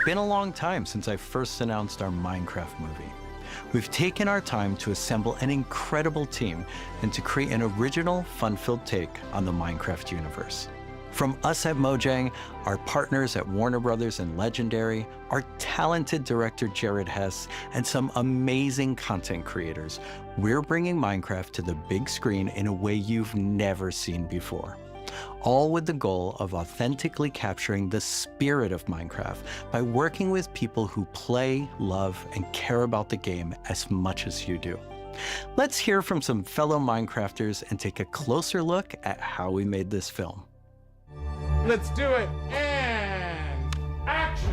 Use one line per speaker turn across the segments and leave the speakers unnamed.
been a long time since I first announced our Minecraft movie. We've taken our time to assemble an incredible team and to create an original, fun-filled take on the Minecraft universe. From us at Mojang, our partners at Warner Brothers and Legendary, our talented director Jared Hess, and some amazing content creators, we're bringing Minecraft to the big screen in a way you've never seen before. All with the goal of authentically capturing the spirit of Minecraft by working with people who play, love, and care about the game as much as you do. Let's hear from some fellow Minecrafters and take a closer look at how we made this film.
Let's do it, and action!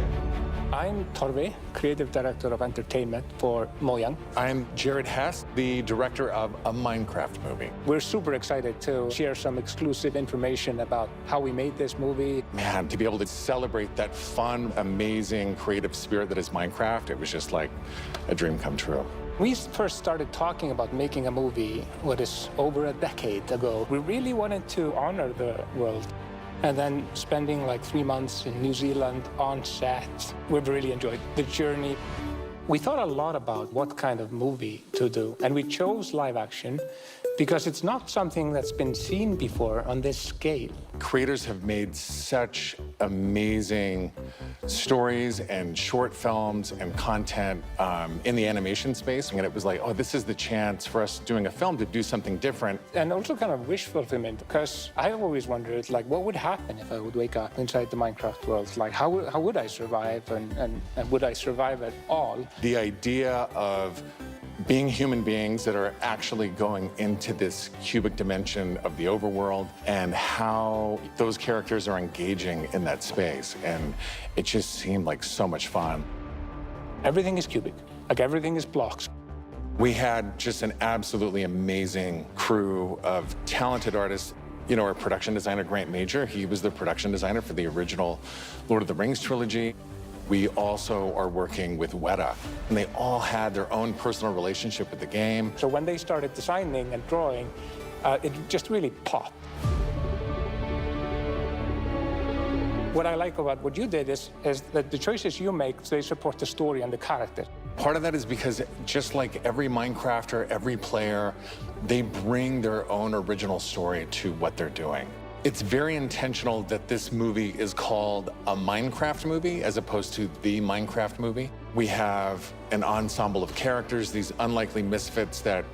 I'm Torvi, Creative Director of Entertainment for Mojang.
I'm Jared Hess, the director of a Minecraft movie.
We're super excited to share some exclusive information about how we made this movie.
Man, to be able to celebrate that fun, amazing, creative spirit that is Minecraft, it was just like a dream come true.
We first started talking about making a movie, what is over a decade ago. We really wanted to honor the world. And then spending like 3 months in New Zealand on set, we've really enjoyed the journey. We thought a lot about what kind of movie to do, and we chose live action because it's not something that's been seen before on this scale.
Creators have made such amazing stories and short films and content in the animation space, and it was like, oh, this is the chance for us doing a film to do something different.
And also kind of wish fulfillment, because I always wondered, like, what would happen if I would wake up inside the Minecraft world? Like, how would I survive, and would I survive at all?
The idea of being human beings that are actually going into this cubic dimension of the overworld and how those characters are engaging in that space. And it just seemed like so much fun.
Everything is cubic, like everything is blocks.
We had just an absolutely amazing crew of talented artists. You know, our production designer, Grant Major, he was the production designer for the original Lord of the Rings trilogy. We also are working with Weta, and they all had their own personal relationship with the game.
So when they started designing and drawing, it just really popped. What I like about what you did is that the choices you make, they support the story and the character.
Part of that is because just like every Minecrafter, every player, they bring their own original story to what they're doing. It's very intentional that this movie is called a Minecraft movie as opposed to the Minecraft movie. We have an ensemble of characters, these unlikely misfits that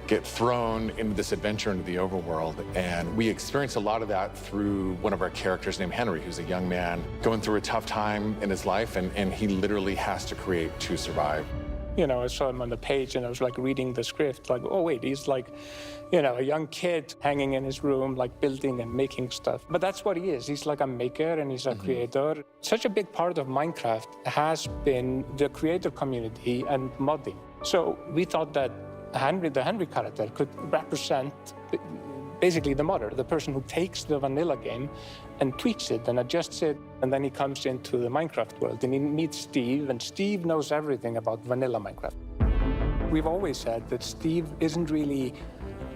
get thrown into this adventure into the overworld. And we experience a lot of that through one of our characters named Henry, who's a young man going through a tough time in his life, and he literally has to create to survive.
You know, I saw him on the page and I was like reading the script, like, oh wait, he's like, you know, a young kid hanging in his room, like building and making stuff. But that's what he is. He's like a maker and he's a creator. Such a big part of Minecraft has been the creator community and modding. So we thought that Henry, the Henry character, could represent basically the modder, the person who takes the vanilla game and tweaks it and adjusts it, and then he comes into the Minecraft world and he meets Steve, and Steve knows everything about vanilla Minecraft. We've always said that Steve isn't really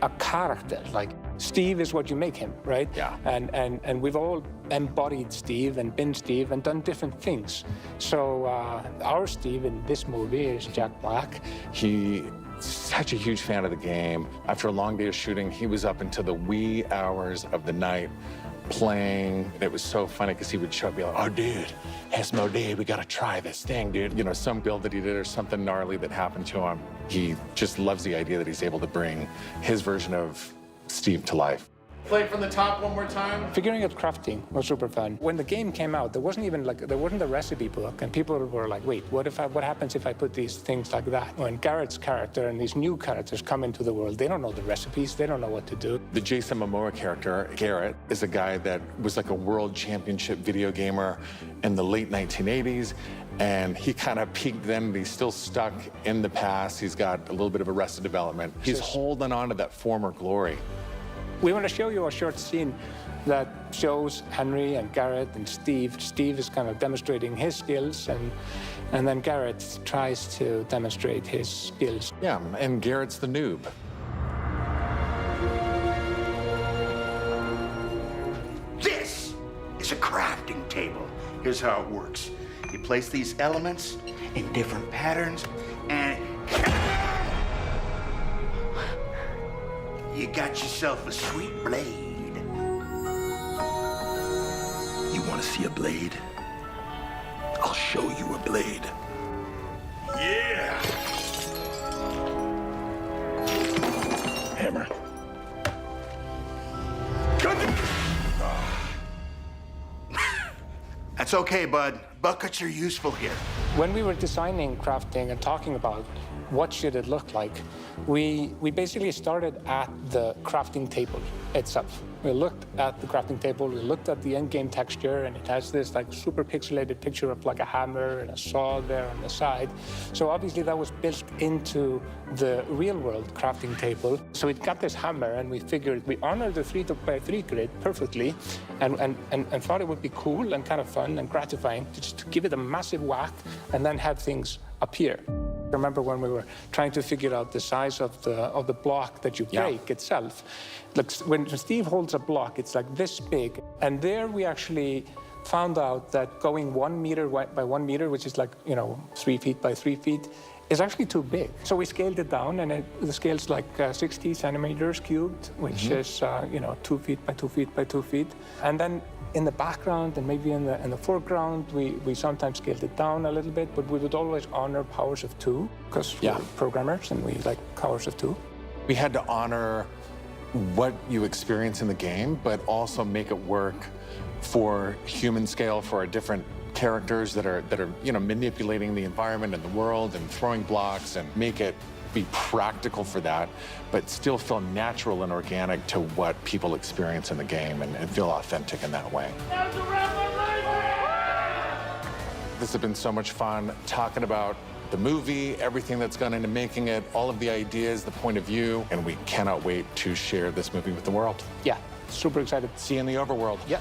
a character. Like, Steve is what you make him, right?
Yeah.
And we've all embodied Steve and been Steve and done different things. So our Steve in this movie is Jack Black.
He's such a huge fan of the game. After a long day of shooting, he was up until the wee hours of the night playing. It was so funny because he would show up and be like, oh, dude, Hesmo, dude, we got to try this thing, dude. You know, some build that he did or something gnarly that happened to him. He just loves the idea that he's able to bring his version of Steve to life.
Play it from the top one more time.
Figuring out crafting was super fun. When the game came out, there wasn't a recipe book, and people were like, wait, what happens if I put these things like that? When Garrett's character and these new characters come into the world, they don't know the recipes, they don't know what to do.
The Jason Momoa character, Garrett, is a guy that was like a world championship video gamer in the late 1980s, and he kind of peaked then, but he's still stuck in the past. He's got a little bit of Arrested Development. He's holding on to that former glory.
We want to show you a short scene that shows Henry and Garrett and Steve. Steve is kind of demonstrating his skills, and then Garrett tries to demonstrate his skills.
Yeah, and Garrett's the noob.
This is a crafting table. Here's how it works. You place these elements in different patterns, and you got yourself a sweet blade.
You want to see a blade? I'll show you a blade. Yeah! Hammer.
That's okay, bud. Buckets are useful here.
When we were designing crafting and talking about what should it look like, we basically started at the crafting table itself. We looked at the crafting table, we looked at the end-game texture, and it has this like super pixelated picture of like a hammer and a saw there on the side. So obviously that was built into the real-world crafting table. So it got this hammer, and we figured we honored the 3x3 grid perfectly, and thought it would be cool and kind of fun and gratifying to just give it a massive whack and then have things appear. I remember when we were trying to figure out the size of the block that you break itself. Look, when Steve holds a block, it's like this big. And there we actually found out that going 1 meter by 1 meter, which is like, 3 feet by 3 feet, is actually too big. So we scaled it down, and the scale's like 60 centimeters cubed, which is 2 feet by 2 feet by 2 feet. And then in the background and maybe in the foreground, we sometimes scaled it down a little bit, but we would always honor powers of 2, because we're programmers and we like powers of 2.
We had to honor what you experience in the game, but also make it work for human scale for our different characters that are manipulating the environment and the world and throwing blocks, and make it be practical for that, but still feel natural and organic to what people experience in the game, and feel authentic in that way. This has been so much fun talking about the movie, everything that's gone into making it, all of the ideas, the point of view, and we cannot wait to share this movie with the world.
Yeah, super excited.
See you in the overworld.
Yeah.